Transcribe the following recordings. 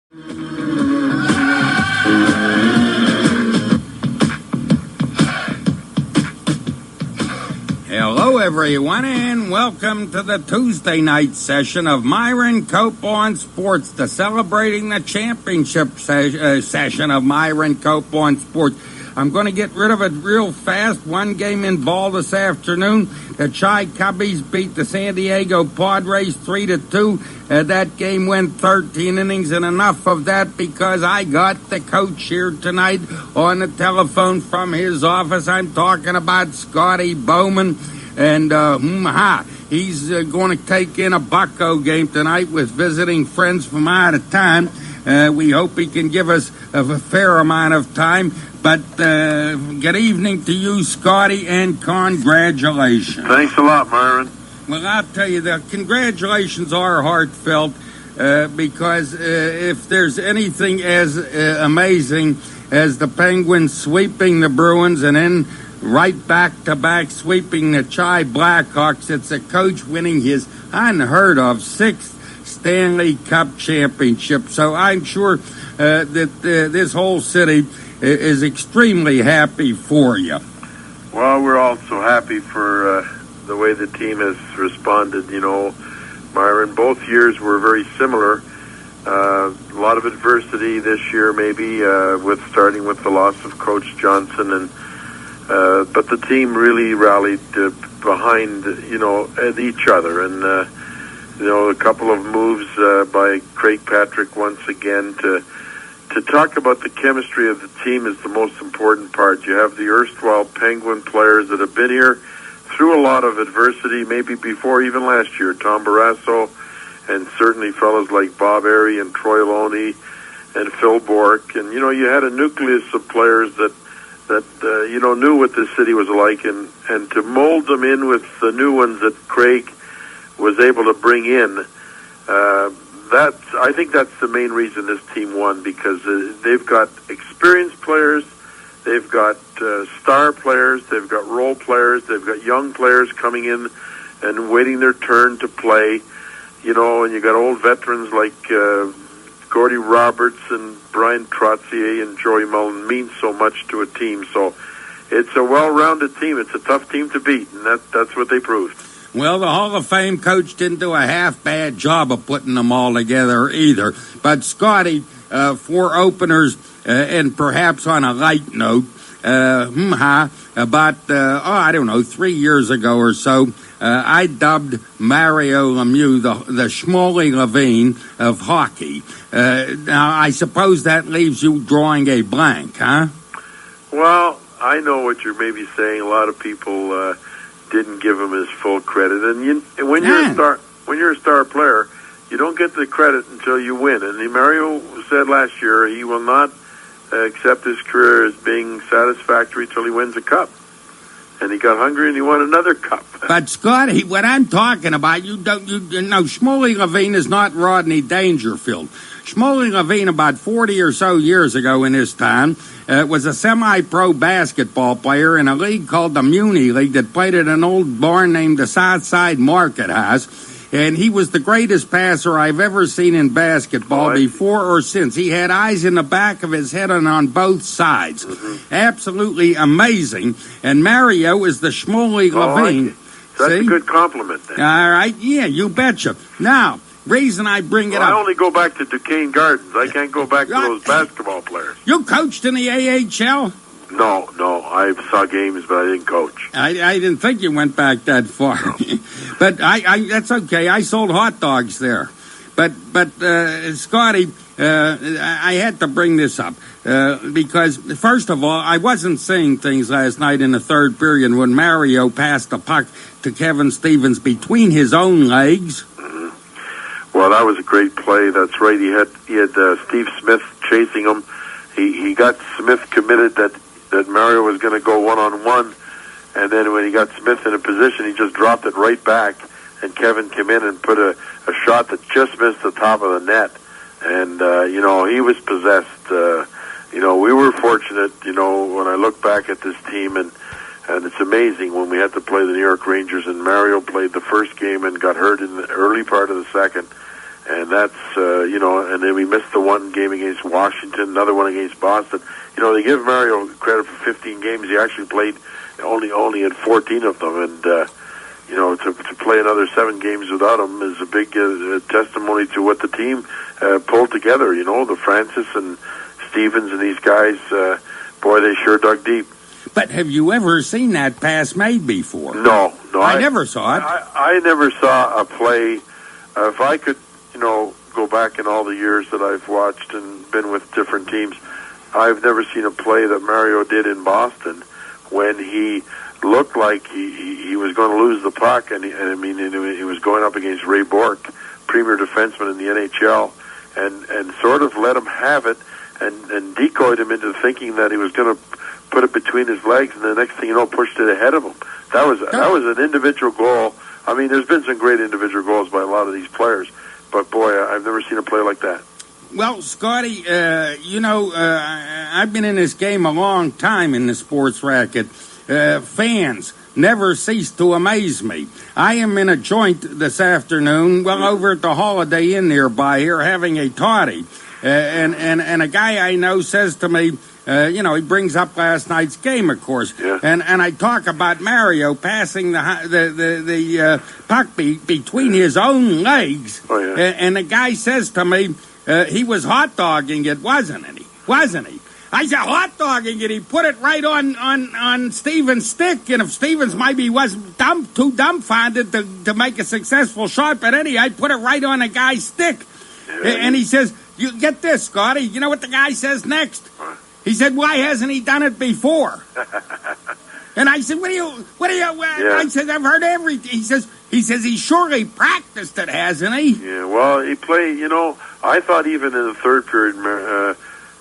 Hello, everyone, and welcome to the Tuesday night session of Myron Cope on Sports, the celebrating the championship session of Myron Cope on Sports. I'm going to get rid of it real fast. One game involved this afternoon. The Chi Cubbies beat the San Diego Padres 3-2. That game went 13 innings, and enough of that because I got the coach here tonight on the telephone from his office. I'm talking about Scotty Bowman, and he's going to take in a Bucko game tonight with visiting friends from out of town. We hope he can give us a fair amount of time. But good evening to you, Scotty, and congratulations. Thanks a lot, Myron. Well, I'll tell you, the congratulations are heartfelt because if there's anything as amazing as the Penguins sweeping the Bruins and then right back-to-back sweeping the Chi Blackhawks, it's a coach winning his unheard of sixth Stanley Cup championship. So I'm sure that this whole city is extremely happy for you. Well, we're also happy for the way the team has responded. You know, Myron, both years were very similar. A lot of adversity this year, maybe, starting with the loss of Coach Johnson, and but the team really rallied behind, each other, and a couple of moves by Craig Patrick once again to talk about the chemistry of the team is the most important part. You have the erstwhile Penguin players that have been here through a lot of adversity, maybe before even last year. Tom Barrasso, and certainly fellas like Bob Airey and Troy Loney and Phil Bourque. And, you had a nucleus of players that knew what this city was like, and to mold them in with the new ones that Craig was able to bring in, I think that's the main reason this team won, because they've got experienced players, they've got star players, they've got role players, they've got young players coming in and waiting their turn to play, and you got old veterans like Gordy Roberts and Brian Trottier and Joey Mullen mean so much to a team. So it's a well-rounded team. It's a tough team to beat, and that's what they proved. Well, the Hall of Fame coach didn't do a half-bad job of putting them all together either. But, Scotty, for openers, and perhaps on a light note, about, 3 years ago or so, I dubbed Mario Lemieux the Schmoley Levine of hockey. Now, I suppose that leaves you drawing a blank, huh? Well, I know what you're maybe saying. A lot of people didn't give him his full credit, and when you're a star player, you don't get the credit until you win. And Mario said last year he will not accept his career as being satisfactory till he wins a cup. And he got hungry and he won another cup. But Scotty, what I'm talking about, Schmoley Levine is not Rodney Dangerfield. Schmoley Levine, about 40 or so years ago in his time, was a semi-pro basketball player in a league called the Muni League that played at an old barn named the Southside Market House. And he was the greatest passer I've ever seen in basketball before or since. He had eyes in the back of his head and on both sides. Mm-hmm. Absolutely amazing. And Mario is the Schmoley Levine. That's a good compliment then. All right, yeah, you betcha. Now, reason I bring it up. I only go back to Duquesne Gardens. I can't go back to those basketball players. You coached in the AHL? No, I saw games, but I didn't coach. I didn't think you went back that far. No. But I that's okay. I sold hot dogs there. But Scotty, I had to bring this up because, first of all, I wasn't seeing things last night in the third period when Mario passed the puck to Kevin Stevens between his own legs. Mm-hmm. Well, that was a great play. That's right. He had Steve Smith chasing him. He got Smith committed that Mario was going to go one-on-one, and then when he got Smith in a position, he just dropped it right back, and Kevin came in and put a shot that just missed the top of the net, and, he was possessed. We were fortunate, when I look back at this team, and it's amazing when we had to play the New York Rangers, and Mario played the first game and got hurt in the early part of the second, And that's, and then we missed the one game against Washington, another one against Boston. They give Mario credit for 15 games. He actually played only in 14 of them. And, to play another 7 games without him is a big testimony to what the team pulled together. The Francis and Stevens and these guys, boy, they sure dug deep. But have you ever seen that pass made before? No. I never saw it. I never saw a play. If I could, go back in all the years that I've watched and been with different teams, I've never seen a play that Mario did in Boston when he looked like he was going to lose the puck, and he was going up against Ray Bourque, premier defenseman in the NHL, and sort of let him have it and decoyed him into thinking that he was going to put it between his legs, and the next thing you know, pushed it ahead of him. That was an individual goal. I mean, there's been some great individual goals by a lot of these players, but boy, I've never seen a play like that. Well, Scotty, I've been in this game a long time in the sports racket. Fans never cease to amaze me. I am in a joint this afternoon, over at the Holiday Inn nearby here, having a toddy, and a guy I know says to me, he brings up last night's game, of course, yeah. and I talk about Mario passing the puck between his own legs, and the guy says to me, he was hot dogging it, wasn't he? I said, hot dogging it. He put it right on Stevens' stick, and if Stevens maybe wasn't too dumbfounded to make a successful shot, but I put it right on the guy's stick. Yeah. And he says, "You get this, Scotty. You know what the guy says next?" He said, "Why hasn't he done it before?" And I said, "What do you?" Yeah. I said, "I've heard everything." He says he surely practiced it, hasn't he? Yeah. Well, he played. I thought even in the third period,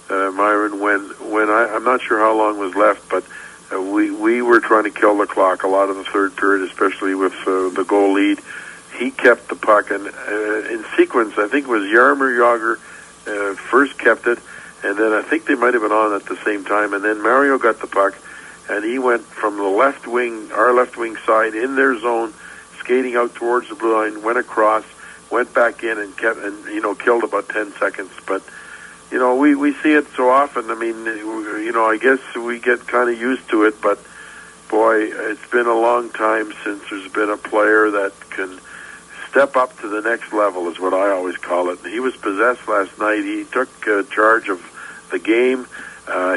Myron, when I'm not sure how long was left, but we were trying to kill the clock a lot of the third period, especially with the goal lead. He kept the puck, and in sequence, I think it was Jaromir Jagr first kept it, and then I think they might have been on at the same time, and then Mario got the puck, and he went from the left wing, our left wing side, in their zone, skating out towards the blue line, went across, went back in, and killed about 10 seconds, but we see it so often. I mean, I guess we get kind of used to it, but boy, it's been a long time since there's been a player that can step up to the next level, is what I always call it. He was possessed last night. He took charge of the game.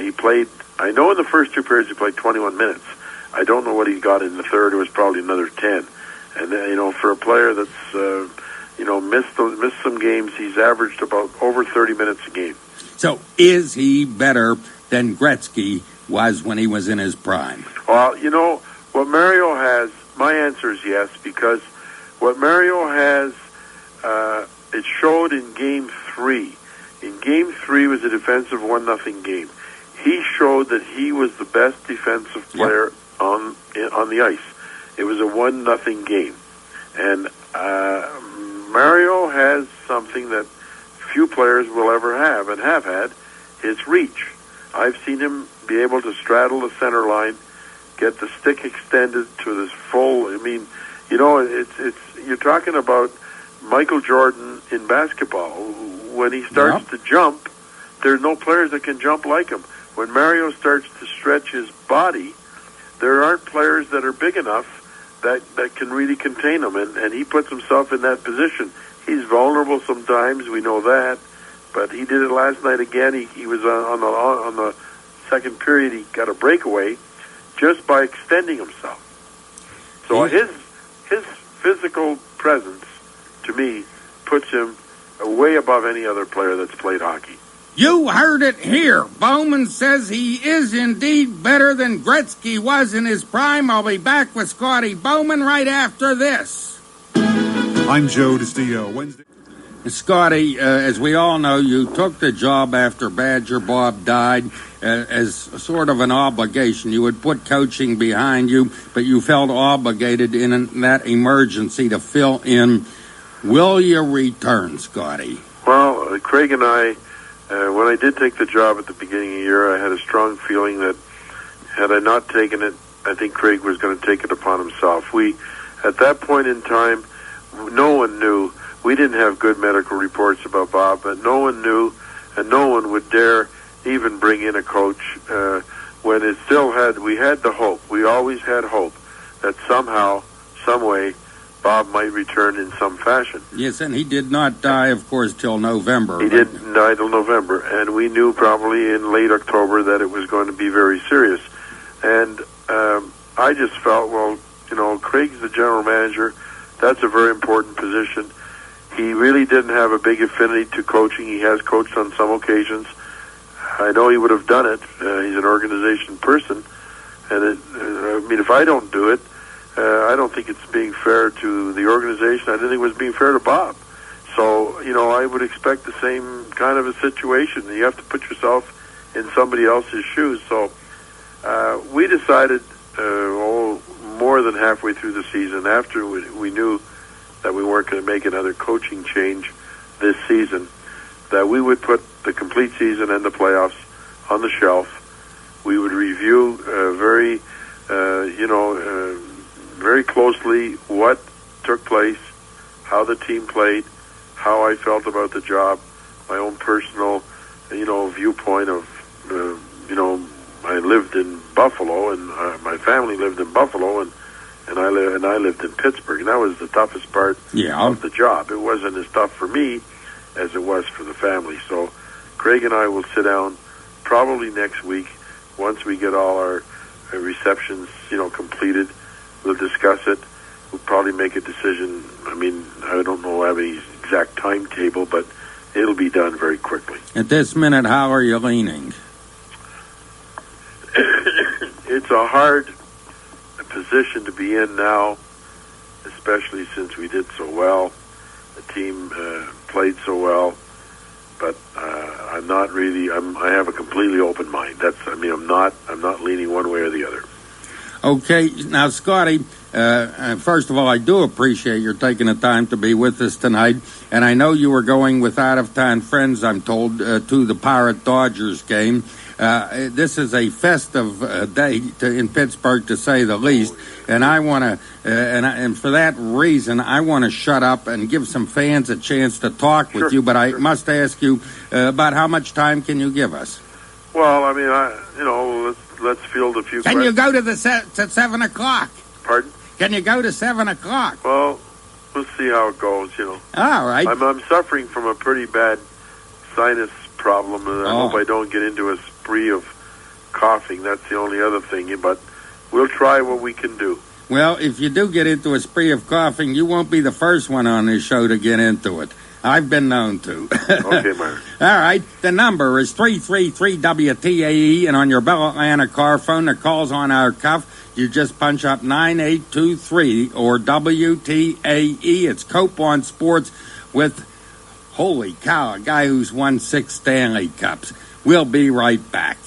He played, I know in the first 2 periods he played 21 minutes. I don't know what he got in the third. It was probably another 10. And, for a player that's, missed some games, he's averaged about over 30 minutes a game. So is he better than Gretzky was when he was in his prime? Well, what Mario has, my answer is yes, because what Mario has, it showed in Game 3. In Game 3 was a defensive 1-0 game. He showed that he was the best defensive player on the ice. It was a 1-0 game. And Mario has something that few players will ever have and have had, his reach. I've seen him be able to straddle the center line, get the stick extended to this full, it's you're talking about Michael Jordan in basketball. When he starts to jump, there's no players that can jump like him. When Mario starts to stretch his body, there aren't players that are big enough that can really contain him, and he puts himself in that position. He's vulnerable sometimes, we know that, but he did it last night again. He was on the second period. He got a breakaway just by extending himself. So his physical presence, to me, puts him way above any other player that's played hockey. You heard it here. Bowman says he is indeed better than Gretzky was in his prime. I'll be back with Scotty Bowman right after this. I'm Joe DiStio. Wednesday. Scotty, as we all know, you took the job after Badger Bob died as sort of an obligation. You would put coaching behind you, but you felt obligated in that emergency to fill in. Will you return, Scotty? Well, Craig and I, when I did take the job at the beginning of the year, I had a strong feeling that had I not taken it, I think Craig was going to take it upon himself. At that point in time, no one knew we didn't have good medical reports about Bob, but no one knew, and no one would dare even bring in a coach when it still we had the hope. We always had hope that somehow, some way, Bob might return in some fashion. Yes, and he did not die, of course, till November. He didn't die till November, and we knew probably in late October that it was going to be very serious. And I just felt, well, Craig's the general manager. That's a very important position. He really didn't have a big affinity to coaching. He has coached on some occasions. I know he would have done it. He's an organization person. And if I don't do it, I don't think it's being fair to the organization. I didn't think it was being fair to Bob. So, I would expect the same kind of a situation. You have to put yourself in somebody else's shoes. So we decided, more than halfway through the season, after we knew that we weren't going to make another coaching change this season, that we would put the complete season and the playoffs on the shelf. We would review very closely what took place, how the team played, how I felt about the job, my own personal, viewpoint of, I lived in Buffalo, and my family lived in Buffalo, and I lived in Pittsburgh, and that was the toughest part of the job. It wasn't as tough for me as it was for the family. So Craig and I will sit down probably next week once we get all our receptions, completed. We'll discuss it. We'll probably make a decision. I don't know have any exact timetable, but it'll be done very quickly. At this minute, how are you leaning? It's a hard position to be in now, especially since we did so well. The team played so well, but I'm not really. I have a completely open mind. I'm not leaning one way or the other. Okay, now, Scotty, first of all, I do appreciate your taking the time to be with us tonight, and I know you were going with out-of-town friends, I'm told, to the Pirate-Dodgers game. This is a festive day in Pittsburgh, to say the least, and I want to, and for that reason, I want to shut up and give some fans a chance to talk with you, but I must ask you about how much time can you give us? Well, let's field a few questions. Can you go to 7 o'clock? Pardon? Can you go to 7 o'clock? Well, we'll see how it goes, All right. I'm suffering from a pretty bad sinus problem, and I hope I don't get into a spree of coughing. That's the only other thing, but we'll try what we can do. Well, if you do get into a spree of coughing, you won't be the first one on this show to get into it. I've been known to. Okay, Myron. All right. The number is 333-WTAE, and on your Bell Atlanta car phone that calls on our cuff, you just punch up 9823 or WTAE. It's Cope on Sports with, holy cow, a guy who's won 6 Stanley Cups. We'll be right back.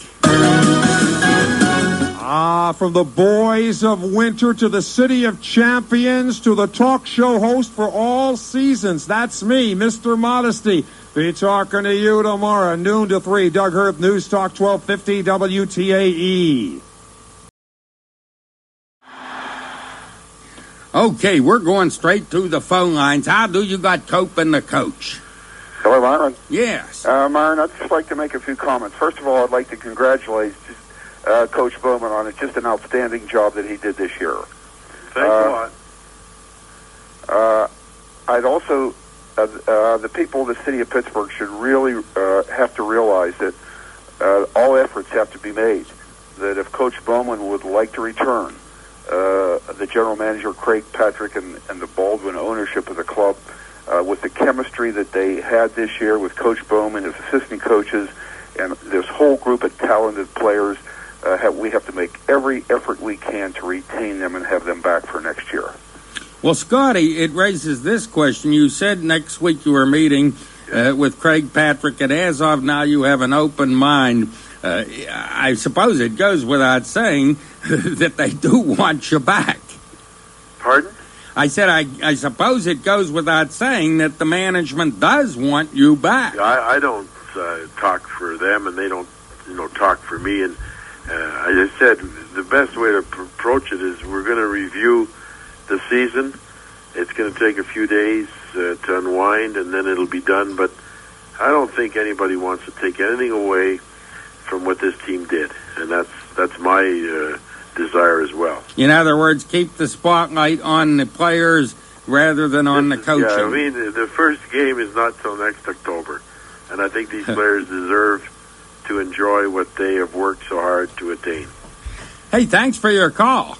From the boys of winter to the city of champions to the talk show host for all seasons. That's me, Mr. Modesty. Be talking to you tomorrow, noon to 3. Doug Herb, News Talk 1250 WTAE. Okay, we're going straight to the phone lines. How do you got Cope and the coach? Hello, Myron. Yes. Myron, I'd just like to make a few comments. First of all, I'd like to congratulate Coach Bowman on just an outstanding job that he did this year. Thanks a lot. I'd also, the people of the city of Pittsburgh should really have to realize that all efforts have to be made, that if Coach Bowman would like to return, the general manager, Craig Patrick, and the Baldwin ownership of the club, with the chemistry that they had this year with Coach Bowman, his assistant coaches, and this whole group of talented players, we have to make every effort we can to retain them and have them back for next year. Well, Scotty, it raises this question. You said next week you were meeting with Craig Patrick, and as of now you have an open mind. I suppose it goes without saying that they do want you back. Pardon? I said I suppose it goes without saying that the management does want you back. I don't talk for them, and they don't, talk for me. And as I said, the best way to approach it is we're going to review the season. It's going to take a few days, to unwind, and then it'll be done. But I don't think anybody wants to take anything away from what this team did, and that's my desire as well. In other words, keep the spotlight on the players rather than on the coaching. Yeah, I mean, the first game is not till next October, and I think these players deserve to enjoy what they have worked so hard to attain. Hey, thanks for your call.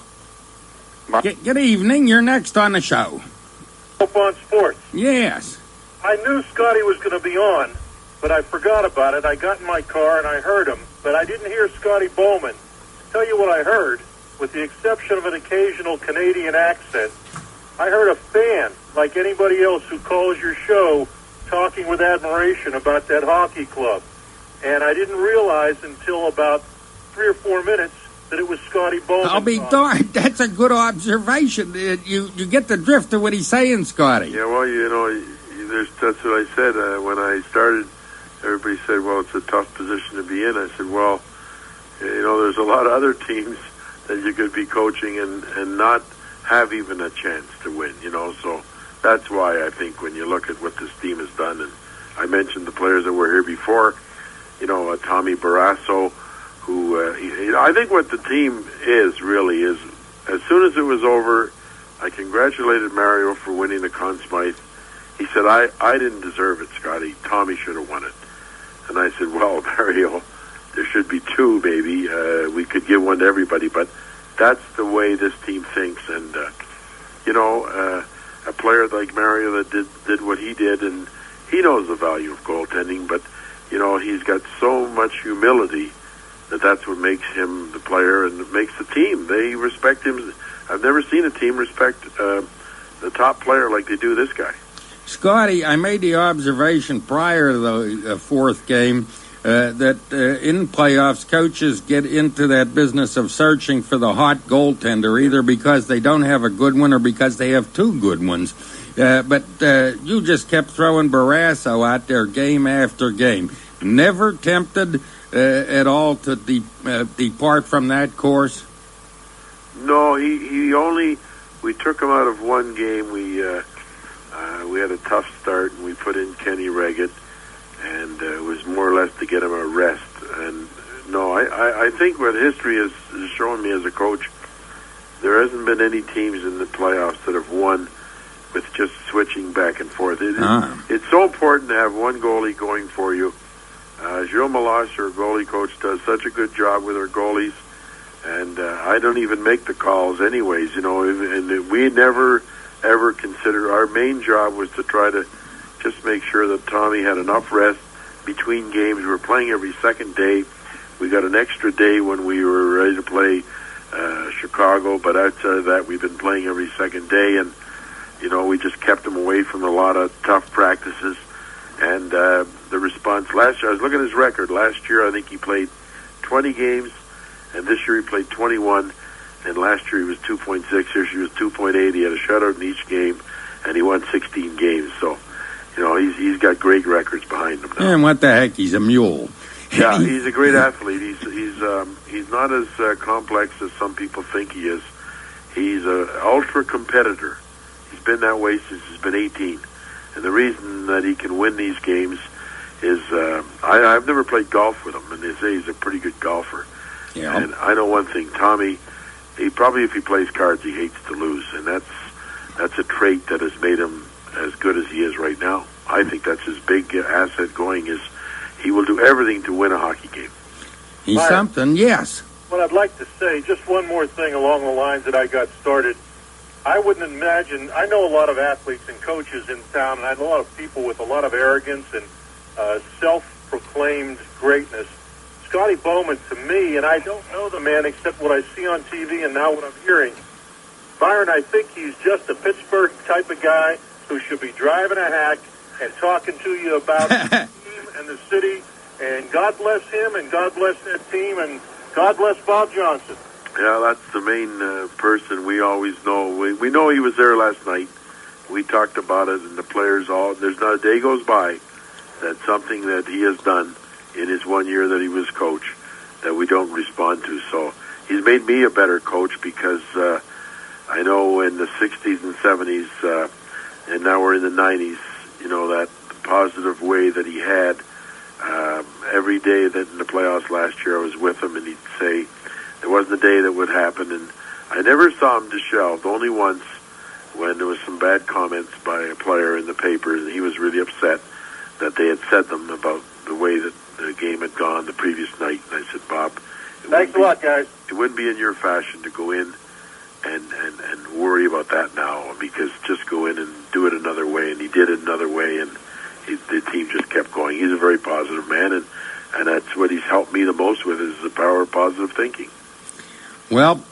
Good evening. You're next on the show. Up on sports. Yes. I knew Scotty was going to be on, but I forgot about it. I got in my car and I heard him, but I didn't hear Scotty Bowman. Tell you what I heard, with the exception of an occasional Canadian accent, I heard a fan, like anybody else who calls your show, talking with admiration about that hockey club. And I didn't realize until about 3 or 4 minutes that it was Scotty Bowman. I'll be darned. That's a good observation. You get the drift of what he's saying, Scotty. Yeah, well, that's what I said. When I started, everybody said, well, it's a tough position to be in. I said, well, there's a lot of other teams that you could be coaching and not have even a chance to win, So that's why I think when you look at what this team has done, and I mentioned the players that were here before, Tommy Barrasso, who I think what the team really is, as soon as it was over, I congratulated Mario for winning the Conn Smythe. He said, I didn't deserve it, Scotty. Tommy should have won it. And I said, well, Mario, there should be 2, maybe. We could give one to everybody, but that's the way this team thinks. And, a player like Mario that did what he did, and he knows the value of goaltending, but, he's got so much humility that's what makes him the player and makes the team. They respect him. I've never seen a team respect the top player like they do this guy. Scotty, I made the observation prior to the fourth game that in playoffs, coaches get into that business of searching for the hot goaltender, either because they don't have a good one or because they have 2 good ones. But you just kept throwing Barrasso out there game after game. Never tempted at all to depart from that course? No, he only. We took him out of one game. We had a tough start, and we put in Kenny Reggett, and it was more or less to get him a rest. And no, I think what history has shown me as a coach, there hasn't been any teams in the playoffs that have won with just switching back and forth. It's so important to have one goalie going for you. Gilles Meloche, our goalie coach, does such a good job with our goalies, and I don't even make the calls anyways, and we never, ever consider, our main job was to try to just make sure that Tommy had enough rest between games. We were playing every second day. We got an extra day when we were ready to play Chicago, but outside of that, we've been playing every second day, and, we just kept him away from a lot of tough practices. And the response last year, I was looking at his record. Last year, I think he played 20 games, and this year he played 21. And last year he was 2.6. This year he was 2.8. He had a shutout in each game, and he won 16 games. So, he's got great records behind him now. And what the heck? He's a mule. Yeah, he's a great athlete. He's not as complex as some people think he is. He's an ultra competitor. He's been that way since he's been 18. And the reason that he can win these games is I've never played golf with him, and they say he's a pretty good golfer. Yeah. And I know one thing, Tommy, if he plays cards, he hates to lose, and that's a trait that has made him as good as he is right now. I think that's his big asset going, is he will do everything to win a hockey game. He's Myron, something, yes. What I'd like to say, just one more thing along the lines that I got started. I wouldn't imagine, I know a lot of athletes and coaches in town, and I know a lot of people with a lot of arrogance and self-proclaimed greatness. Scotty Bowman, to me, and I don't know the man except what I see on TV and now what I'm hearing, Myron, I think he's just a Pittsburgh type of guy who should be driving a hack and talking to you about the team and the city, and God bless him, and God bless that team, and God bless Bob Johnson. Yeah, that's the main person we always know. We know he was there last night. We talked about it, and the players there's not a day goes by that something that he has done in his 1 year that he was coach that we don't respond to. So he's made me a better coach, because I know in the 60s and 70s and now we're in the 90s. You know, that positive way that he had. Every day that in the playoffs last year I was with him, and he'd say there wasn't a day that would happen. And I never saw him disheveled, only once when there was some bad comments by a player in the paper, and he was really upset that they had said them about the way that the game had gone the previous night. And I said, Bob, thanks a lot, guys. It wouldn't be in your fashion to go in and worry about that now, because just go in and do it another way. And he did it another way, and the team just kept going. He's a very positive man, and that's what he's helped me the most with, is the power of positive thinking. Well,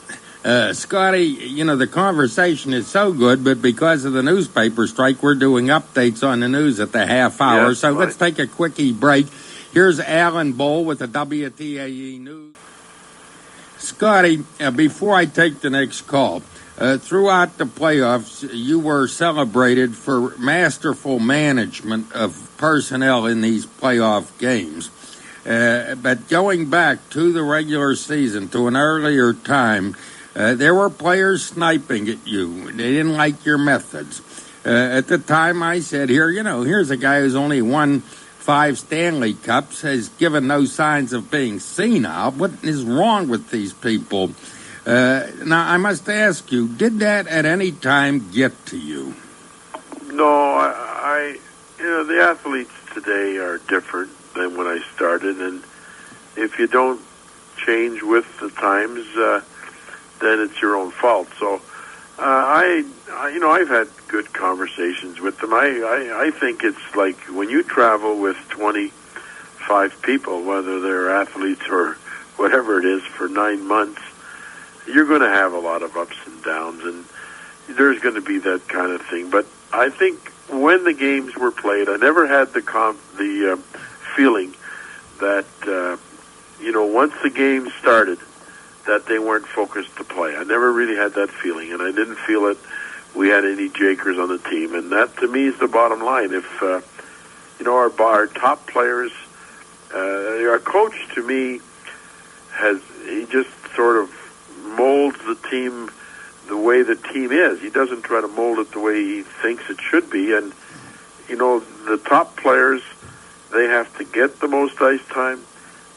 Scotty, you know, the conversation is so good, but because of the newspaper strike, we're doing updates on the news at the half hour. Yes, so fine. Let's take a quickie break. Here's Alan Bull with the WTAE News. Scotty, before I take the next call, throughout the playoffs, you were celebrated for masterful management of personnel in these playoff games. But going back to the regular season, to an earlier time, there were players sniping at you. They didn't like your methods. At the time, I said, here's a guy who's only won 5 Stanley Cups, has given no signs of being senile. What is wrong with these people? Now, I must ask you, did that at any time get to you? No, the athletes today are different than when I started, and if you don't change with the times, then it's your own fault. So, I've had good conversations with them. I think it's like when you travel with 25 people, whether they're athletes or whatever it is, for 9 months, you're going to have a lot of ups and downs, and there's going to be that kind of thing. But I think when the games were played, I never had the feeling that, once the game started, that they weren't focused to play. I never really had that feeling, and I didn't feel that we had any jakers on the team. And that, to me, is the bottom line. If, our top players, our coach, to me, he just sort of molds the team the way the team is. He doesn't try to mold it the way he thinks it should be. And, the top players, they have to get the most ice time.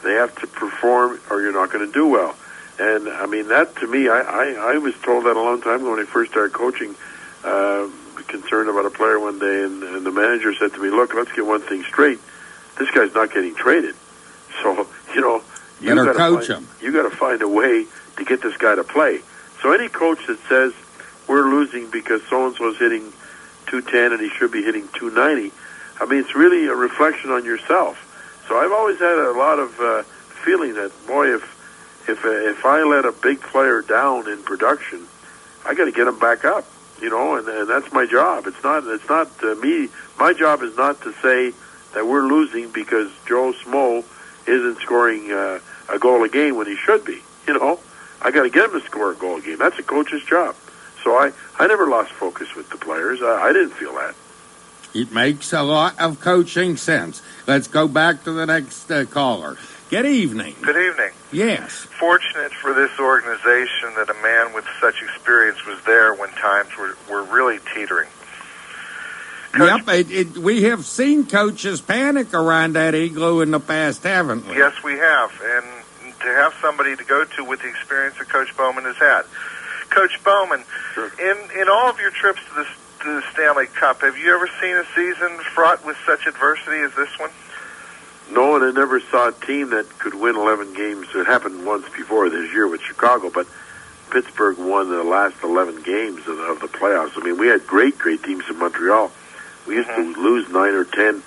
They have to perform, or you're not going to do well. And, that to me, I was told that a long time ago when I first started coaching, concerned about a player one day, and the manager said to me, look, let's get one thing straight. This guy's not getting traded. So, you better coach him. You got to find a way to get this guy to play. So any coach that says we're losing because so-and-so's hitting 210 and he should be hitting 290, it's really a reflection on yourself. So I've always had a lot of feeling that, boy, if I let a big player down in production, I got to get him back up, and that's my job. It's not me. My job is not to say that we're losing because Joe Smo isn't scoring a goal a game when he should be. I got to get him to score a goal a game. That's a coach's job. So I never lost focus with the players. I didn't feel that. It makes a lot of coaching sense. Let's go back to the next caller. Good evening. Good evening. Yes. Fortunate for this organization that a man with such experience was there when times were really teetering. Coach, yep, we have seen coaches panic around that igloo in the past, haven't we? Yes, we have. And to have somebody to go to with the experience that Coach Bowman has had. Coach Bowman, sure. in all of your trips to the Stanley Cup, have you ever seen a season fraught with such adversity as this one? No, and I never saw a team that could win 11 games. It happened once before this year with Chicago, but Pittsburgh won the last 11 games of the playoffs. We had great teams in Montreal. We used to lose 9 or 10.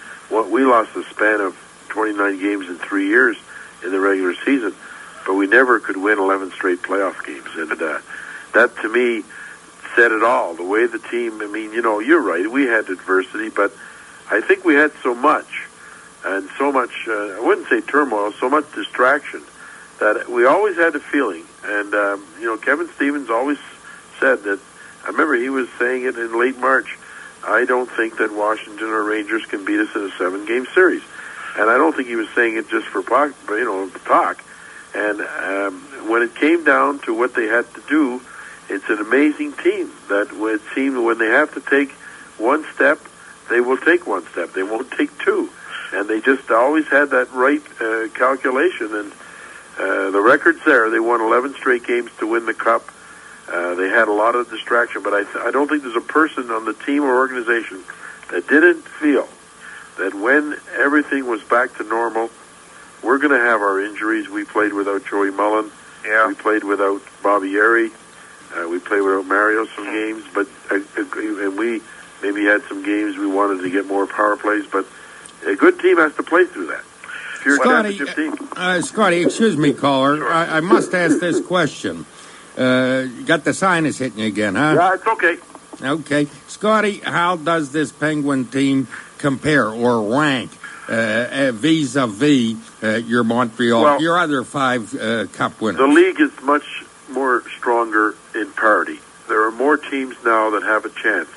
We lost a span of 29 games in 3 years in the regular season, but we never could win 11 straight playoff games. And that, to me, said it all. The way the team, you're right, we had adversity, but I think we had so much, and so much, I wouldn't say turmoil, so much distraction, that we always had a feeling. And, Kevin Stevens always said that, I remember he was saying it in late March, I don't think that Washington or Rangers can beat us in a 7-game series. And I don't think he was saying it just for talk. And when it came down to what they had to do, it's an amazing team that it seemed when they have to take one step, they will take one step. They won't take two. And they just always had that right calculation. And the record's there. They won 11 straight games to win the Cup. They had a lot of distraction, but I don't think there's a person on the team or organization that didn't feel that when everything was back to normal, we're going to have our injuries. We played without Joey Mullen. Yeah. We played without Bobby Yeri. We played without Mario some games, but and we maybe had some games we wanted to get more power plays, but a good team has to play through that. If you're a championship team. Scotty, excuse me, caller. Sure. I must ask this question. You got the sinus hitting you again, huh? Yeah, it's okay. Okay. Scotty, how does this Penguin team compare or rank vis-a-vis your Montreal, your other 5 Cup winners? The league is much more stronger in parity. There are more teams now that have a chance,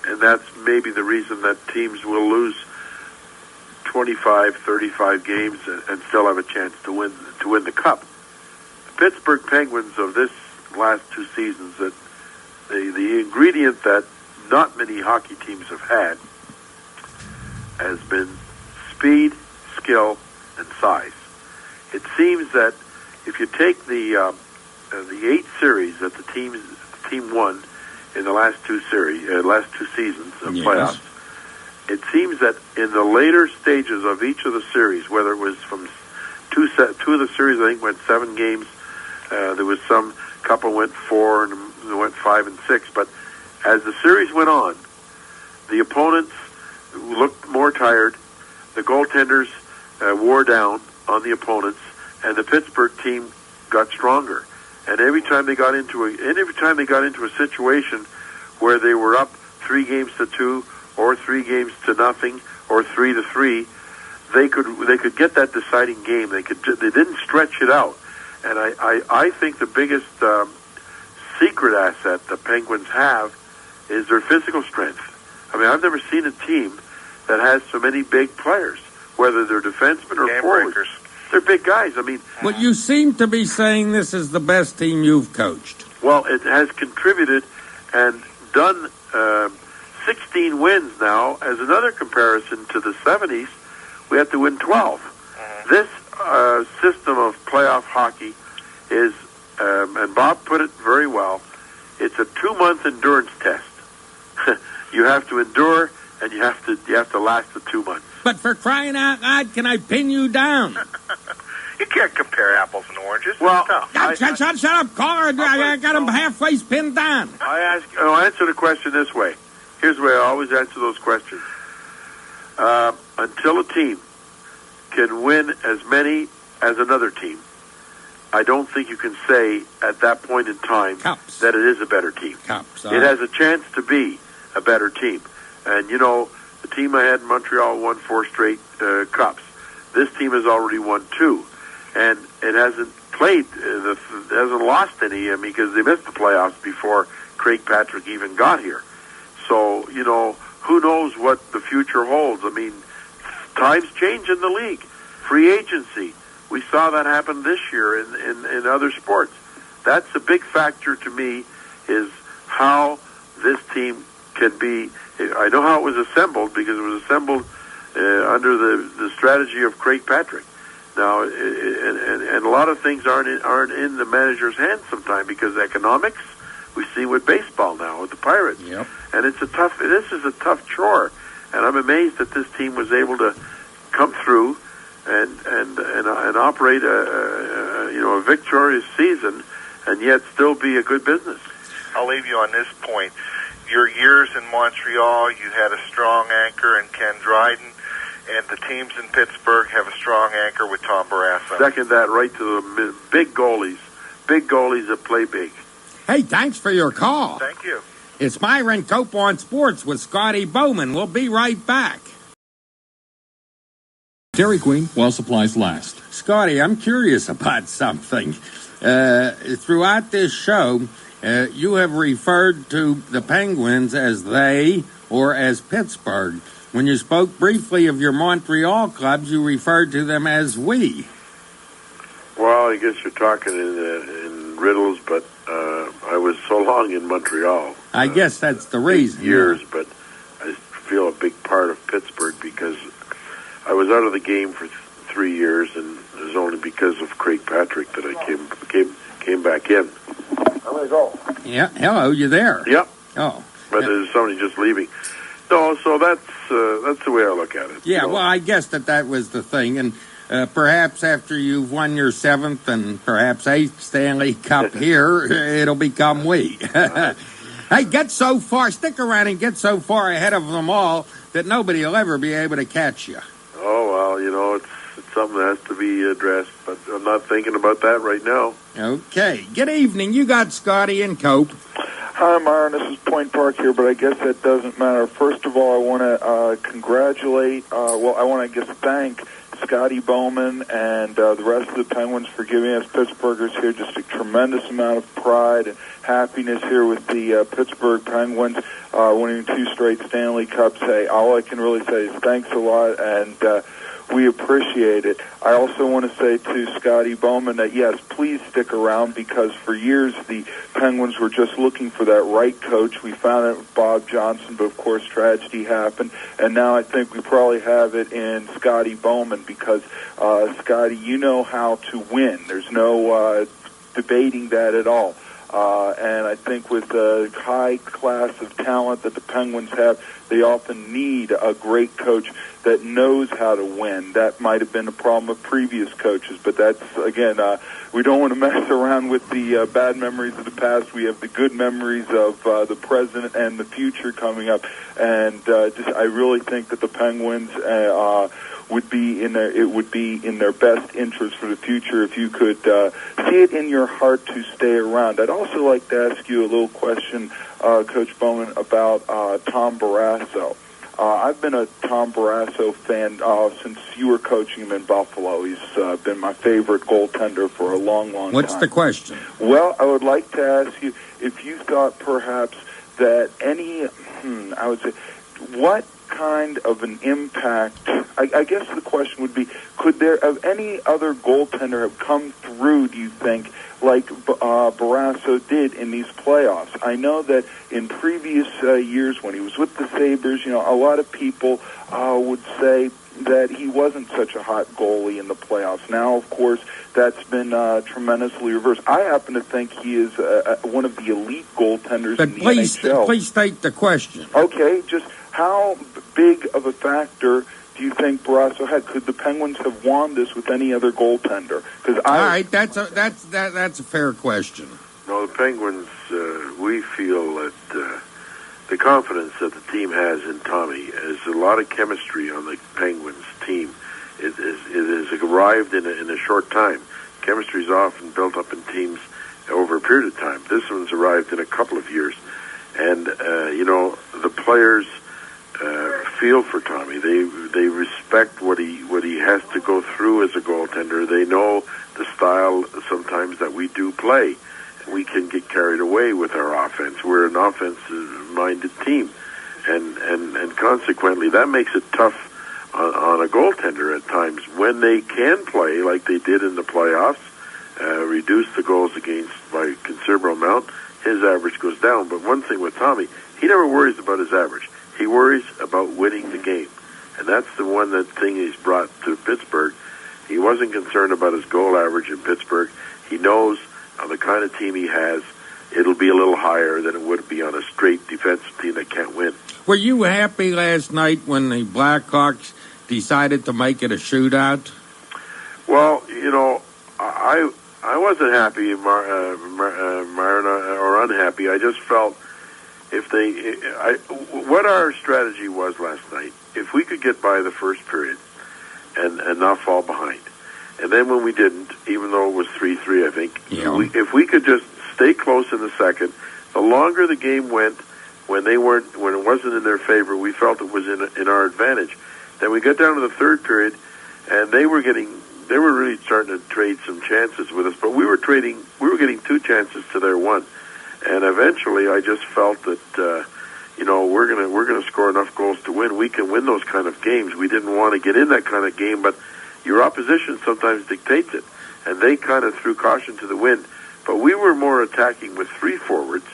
and that's maybe the reason that teams will lose 25, 35 games and still have a chance to win the Cup. The Pittsburgh Penguins of this last 2 seasons, that the ingredient that not many hockey teams have had has been speed, skill, and size. It seems that if you take the 8 series that the team won in the last 2 seasons of playoffs, it seems that in the later stages of each of the series, whether it was from two of the series, I think went 7 games. There was some couple went 4 and they went 5 and 6. But as the series went on, the opponents looked more tired. The goaltenders wore down on the opponents, and the Pittsburgh team got stronger. And every time they got into a situation where they were up 3 games to 2 or 3 games to nothing or 3-3, they could get that deciding game. They didn't stretch it out. And I think the biggest secret asset the Penguins have is their physical strength. I mean, I've never seen a team that has so many big players, whether they're defensemen or forwards. They're big guys. I mean, well, you seem to be saying this is the best team you've coached. Well, it has contributed and done 16 wins now. As another comparison to the 70s, we have to win 12. This system of playoff hockey is, and Bob put it very well, it's a 2-month endurance test. You have to endure, and you have to last the 2 months. But for crying out loud, can I pin you down? You can't compare apples and oranges. Well, shut up, caller. I got him halfway pinned down. I'll answer the question this way. Here's the way I always answer those questions. Until a team can win as many as another team, I don't think you can say at that point in time that it is a better team. It has a chance to be a better team. And, you know, the team I had in Montreal won 4 straight Cups. This team has already won 2. And it hasn't played, hasn't lost any, because they missed the playoffs before Craig Patrick even got here. So, you know, who knows what the future holds. I mean, times change in the league. Free agency. We saw that happen this year in other sports. That's a big factor to me, is how this team can be. I know how it was assembled, because it was assembled under the strategy of Craig Patrick. Now, and a lot of things aren't in the manager's hands sometimes, because economics, we see with baseball now with the Pirates, and this is a tough chore, and I'm amazed that this team was able to come through and operate a victorious season, and yet still be a good business. I'll leave you on this point. Your years in Montreal, you had a strong anchor in Ken Dryden, and the teams in Pittsburgh have a strong anchor with Tom Barrasso. Second that right to the big goalies that play big. Hey, thanks for your call. Thank you. It's Myron Cope on Sports with Scotty Bowman. We'll be right back. Dairy Queen, while supplies last. Scotty, I'm curious about something. Throughout this show, you have referred to the Penguins as they or as Pittsburgh. When you spoke briefly of your Montreal clubs, you referred to them as we. Well, I guess you're talking in riddles, but I was so long in Montreal. I guess that's the reason. 8 years, but feel a big part of Pittsburgh because I was out of the game for 3 years, and it was only because of Craig Patrick that I came back in. I'm going to go. Yeah, hello, you there? Yep. Oh. But there's somebody just leaving. No, so that's the way I look at it. Yeah, well, I guess that was the thing, and perhaps after you've won your 7th and perhaps 8th Stanley Cup here, it'll become we. Hey, stick around and get so far ahead of them all that nobody will ever be able to catch you. Oh, well, it's something that has to be addressed, but I'm not thinking about that right now. Okay. Good evening. You got Scotty and Cope. Hi, Myron. This is Point Park here, but I guess that doesn't matter. First of all, I want to congratulate, I want to just thank Scotty Bowman and the rest of the Penguins for giving us Pittsburghers here just a tremendous amount of pride and happiness here with the Pittsburgh Penguins winning 2 straight Stanley Cups. Hey, all I can really say is thanks a lot, and we appreciate it. I also want to say to Scotty Bowman that, yes, please stick around because for years the Penguins were just looking for that right coach. We found it with Bob Johnson, but of course tragedy happened. And now I think we probably have it in Scotty Bowman because, Scotty, you know how to win. There's no debating that at all. And I think with the high class of talent that the Penguins have, they often need a great coach that knows how to win. That might have been a problem of previous coaches, but that's, again, we don't want to mess around with the bad memories of the past. We have the good memories of the present and the future coming up. And I really think that the Penguins would be in their best interest for the future if you could see it in your heart to stay around. I'd also like to ask you a little question, Coach Bowman, about Tom Barrasso. I've been a Tom Barrasso fan since you were coaching him in Buffalo. He's been my favorite goaltender for a long, long time. What's the question? Well, I would like to ask you if you thought perhaps that I would say, what kind of an impact, I guess the question would be, could there have any other goaltender have come through, do you think, like Barrasso did in these playoffs? I know that in previous years when he was with the Sabres, a lot of people would say that he wasn't such a hot goalie in the playoffs. Now, of course, that's been tremendously reversed. I happen to think he is one of the elite goaltenders in the NHL. Please state the question. Okay, just how big of a factor do you think Barrasso had? Could the Penguins have won this with any other goaltender? All right, that's a fair question. No, the Penguins, we feel that the confidence that the team has in Tommy is a lot of chemistry on the Penguins team. It has arrived in a short time. Chemistry is often built up in teams over a period of time. This one's arrived in a couple of years. And, the players feel for Tommy. They respect what he has to go through as a goaltender. They know the style sometimes that we do play. We can get carried away with our offense. We're an offensive-minded team, and consequently that makes it tough on a goaltender at times when they can play like they did in the playoffs, reduce the goals against by a considerable amount. His average goes down. But one thing with Tommy, he never worries about his average. He worries about winning the game. And that's the thing he's brought to Pittsburgh. He wasn't concerned about his goal average in Pittsburgh. He knows on the kind of team he has, it'll be a little higher than it would be on a straight defensive team that can't win. Were you happy last night when the Blackhawks decided to make it a shootout? Well, I wasn't happy, Myron, or unhappy. I just felt what our strategy was last night, if we could get by the first period and not fall behind, and then when we didn't, even though it was 3-3, I think, if we could just stay close in the second, the longer the game went, when it wasn't in their favor, we felt it was in our advantage. Then we got down to the third period, and they were really starting to trade some chances with us, but we were getting 2 chances to their 1. And eventually, I just felt that we're gonna score enough goals to win. We can win those kind of games. We didn't want to get in that kind of game, but your opposition sometimes dictates it, and they kind of threw caution to the wind. But we were more attacking with 3 forwards,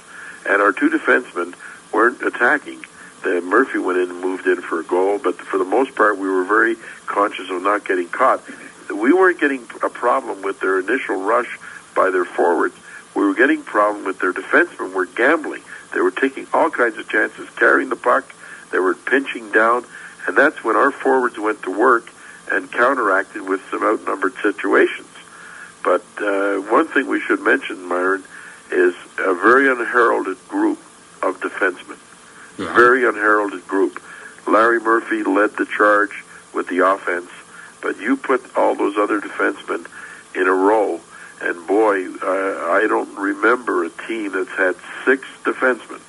and our 2 defensemen weren't attacking. Murphy went in and moved in for a goal, but for the most part, we were very conscious of not getting caught. We weren't getting a problem with their initial rush by their forwards. We were getting a problem with their defensemen were gambling. They were taking all kinds of chances, carrying the puck. They were pinching down, and that's when our forwards went to work and counteracted with some outnumbered situations. But one thing we should mention, Myron, is a very unheralded group of defensemen. Yeah. Very unheralded group. Larry Murphy led the charge with the offense, but you put all those other defensemen in a row, and boy, I don't remember a team that's had 6 defensemen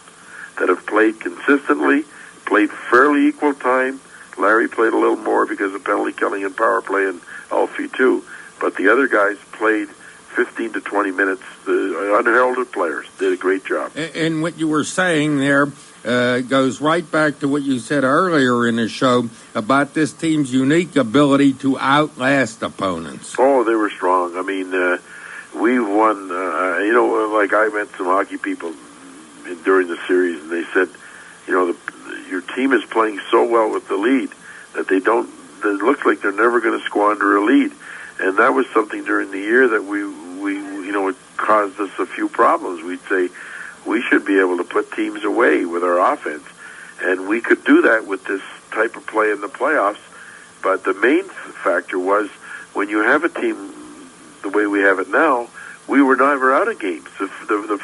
that have played consistently, played fairly equal time. Larry played a little more because of penalty killing and power play, and Alfie too, but the other guys played 15 to 20 minutes. The unheralded players did a great job. And what you were saying there goes right back to what you said earlier in the show about this team's unique ability to outlast opponents. Oh, they were strong. I mean, we won, like I met some hockey people during the series, and they said, your team is playing so well with the lead that it looks like they're never going to squander a lead. And that was something during the year that it caused us a few problems. We'd say we should be able to put teams away with our offense. And we could do that with this type of play in the playoffs. But the main factor was when you have a team the way we have it now, we were never out of games. The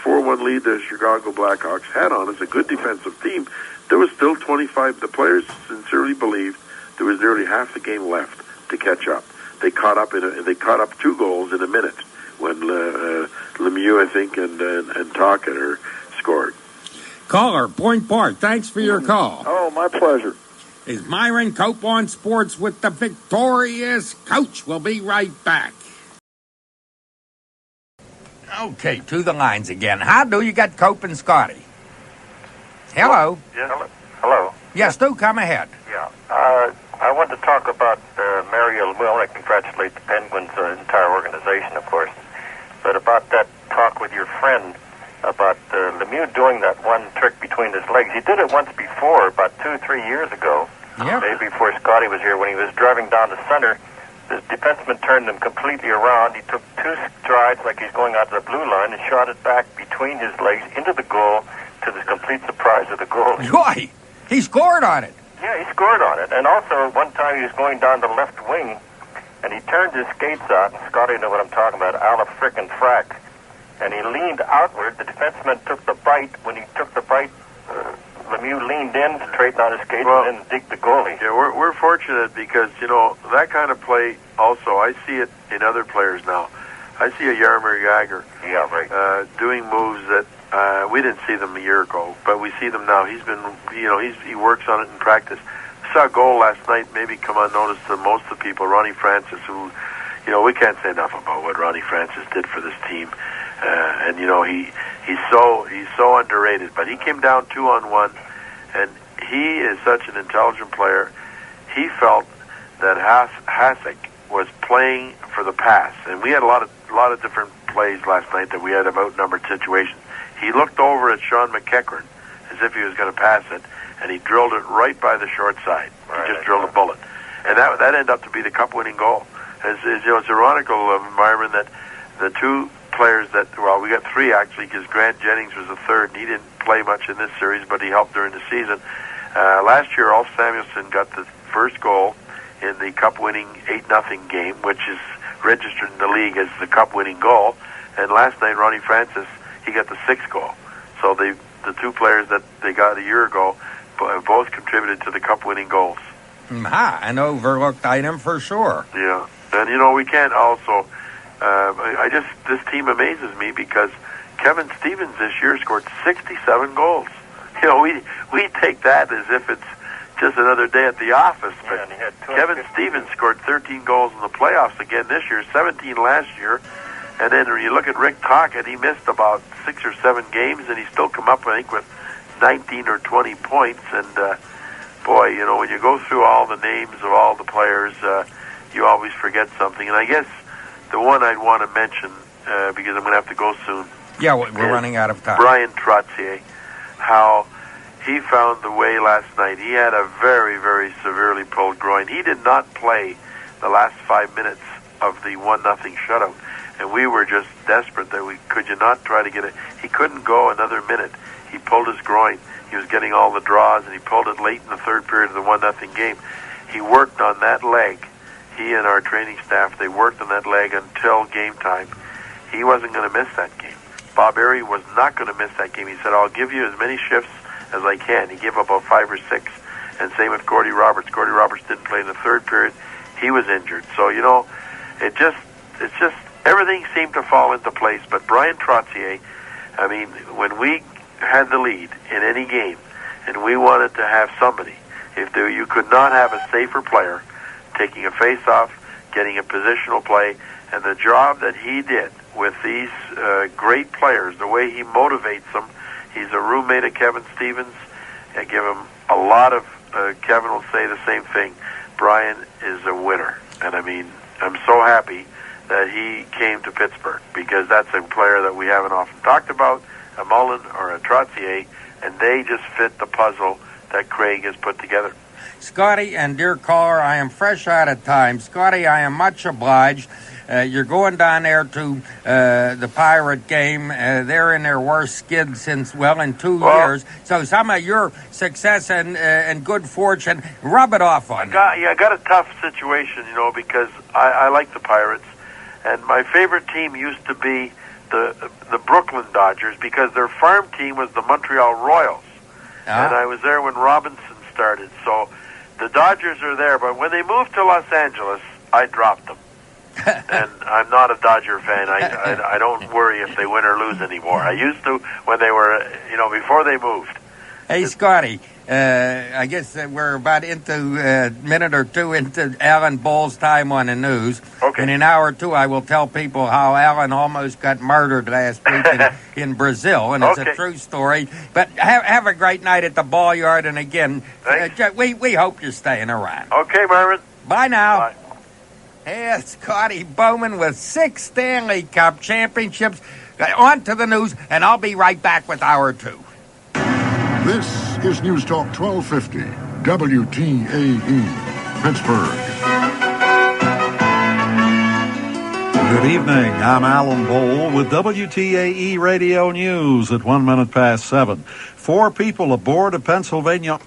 4-1 lead the Chicago Blackhawks had on us, a good defensive team, there was still 25. The players sincerely believed there was nearly half the game left to catch up. They caught up 2 goals in a minute when Lemieux, I think, and Talketer scored. Caller, Point Park, thanks for your call. Oh, my pleasure. Is Myron Cope on Sports with the victorious coach. We'll be right back. Okay, to the lines again. How do you got Cope and Scotty? Hello. Yes. Hello. Yes, do come ahead. Yeah. I want to talk about Mario Lemieux. I want to congratulate the Penguins, entire organization, of course. But about that talk with your friend about Lemieux doing that one trick between his legs. He did it once before, about 2-3 years ago. Yeah. Maybe before Scotty was here, when he was driving down the center. The defenseman turned him completely around. He took 2 strides like he's going out to the blue line and shot it back between his legs into the goal to the complete surprise of the goalie. Boy, he scored on it. Yeah, he scored on it. And also, one time he was going down the left wing, and he turned his skates out. Scotty know what I'm talking about, a la frickin' frack. And he leaned outward. The defenseman took the bite. When he took the bite, Lemieux leaned in, straightened out his skates, and then digged the goalie. Yeah, we're fortunate because, that kind of play also, I see it in other players now. I see a Jaromir Jagr doing moves that we didn't see them a year ago, but we see them now. He's been, he works on it in practice. I saw a goal last night, maybe come unnoticed to most of the people, Ronnie Francis, who, we can't say enough about what Ronnie Francis did for this team. And he's so underrated. But he came down 2-on-1, and he is such an intelligent player. He felt that Hasek was playing for the pass, and we had a lot of different plays last night that we had of outnumbered situations. He looked over at Sean McEachran as if he was going to pass it, and he drilled it right by the short side. He just drilled a bullet, and that ended up to be the cup-winning goal. It's ironical, Myron, that the 2 players we got 3 actually, because Grant Jennings was the third, and he didn't play much in this series, but he helped during the season. Last year, Ulf Samuelsson got the first goal in the cup-winning 8-0 game, which is registered in the league as the cup-winning goal. And last night, Ronnie Francis, he got the 6th goal. So the 2 players that they got a year ago both contributed to the cup-winning goals. An overlooked item for sure. Yeah, and we can't also. This team amazes me because Kevin Stevens this year scored 67 goals. We take that as if it's just another day at the office. But Kevin Stevens scored 13 goals in the playoffs again this year, 17 last year. And then when you look at Rick Tocchet, he missed about 6 or 7 games, and he still come up, I think, with 19 or 20 points. And boy, when you go through all the names of all the players, you always forget something. And I guess the one I'd want to mention, because I'm going to have to go soon. Yeah, we're running out of time. Brian Trottier, how he found the way last night. He had a very, very severely pulled groin. He did not play the last 5 minutes of the 1-0 shutout, and we were just desperate that could you not try to get it. He couldn't go another minute. He pulled his groin. He was getting all the draws, and he pulled it late in the third period of the 1-0 game. He worked on that leg. He and our training staff, they worked on that leg until game time. He wasn't going to miss that game. Bob Airey was not going to miss that game. He said, I'll give you as many shifts as I can. He gave up about 5 or 6. And same with Gordy Roberts. Gordy Roberts didn't play in the third period. He was injured. So, it's just everything seemed to fall into place. But Brian Trottier, I mean, when we had the lead in any game and we wanted to have somebody, you could not have a safer player taking a face-off, getting a positional play, and the job that he did with these great players, the way he motivates them. He's a roommate of Kevin Stevens. I give him a lot of, Kevin will say the same thing. Brian is a winner. And I mean, I'm so happy that he came to Pittsburgh, because that's a player that we haven't often talked about, a Mullen or a Trottier, and they just fit the puzzle that Craig has put together. Scotty and dear caller, I am fresh out of time. Scotty, I am much obliged. You're going down there to the Pirate game. They're in their worst skid since, in 2 years. So some of your success and good fortune, rub it off on me. I got a tough situation, because I like the Pirates. And my favorite team used to be the Brooklyn Dodgers, because their farm team was the Montreal Royals. And I was there when Robinson started. So the Dodgers are there. But when they moved to Los Angeles, I dropped them. And I'm not a Dodger fan. I don't worry if they win or lose anymore. I used to when they were, before they moved. Hey, Scotty, I guess we're about into a minute or two into Alan Bull's time on the news. Okay. In an hour or two, I will tell people how Alan almost got murdered last week in Brazil, and it's a true story. But have a great night at the ball yard, and again, we hope you're staying around. Okay, Myron. Bye now. Bye. Here's Scotty Bowman with 6 Stanley Cup championships. On to the news, and I'll be right back with hour 2. This is News Talk 1250, WTAE, Pittsburgh. Good evening. I'm Alan Bowl with WTAE Radio News at 7:01. 4 people aboard a Pennsylvania